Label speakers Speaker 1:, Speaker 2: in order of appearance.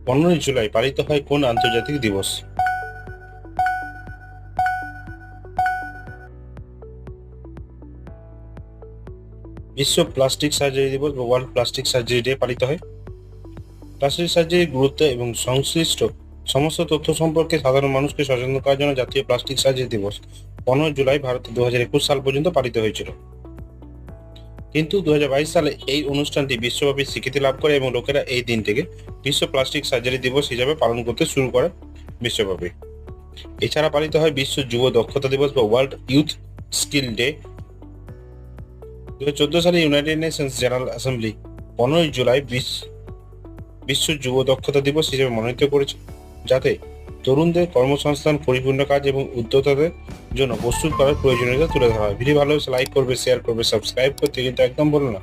Speaker 1: 15ই জুলাই পালিত হয় কোন আন্তর্জাতিক দিবস? বিশ্ব প্লাস্টিক সার্জারি দিবস বা ওয়ার্ল্ড প্লাস্টিক সার্জারি ডে পালিত হয়। প্লাস্টিক সার্জারির গুরুত্ব এবং সংশ্লিষ্ট সমস্ত তথ্য সম্পর্কে সাধারণ মানুষকে সচেতন করার জন্য জাতীয় প্লাস্টিক সার্জারি দিবস 15ই জুলাই ভারতে 2021 সাল পর্যন্ত পালিত হয়েছিল। কিন্তু 2022 সালে এই অনুষ্ঠানটি বিশ্বব্যাপী স্বীকৃতি লাভ করে এবং লোকেরা এই দিনটিকে বিশ্ব প্লাস্টিক সার্জারি দিবস হিসাবে পালন করতে শুরু করে বিশ্বব্যাপী। এছাড়া পালিত হয় বিশ্ব যুব দক্ষতা দিবস বা ওয়ার্ল্ড ইউথ স্কিল ডে। 2014 সালে ইউনাইটেড নেশনস জেনারেল অ্যাসেম্বলি 15ই জুলাই বিশ্ব যুব দক্ষতা দিবস হিসেবে মনোনীত করেছে, যাতে তরুণদের কর্মসংস্থান, পরিপূর্ণ কাজ এবং উদ্যোক্তাদের জন্য প্রস্তুত করার প্রয়োজনীয়তা তুলে ধরা হয়। ভিডিও ভালো হলে লাইক করবে, শেয়ার করবে, সাবস্ক্রাইব করতে কিন্তু একদম ভুলো না।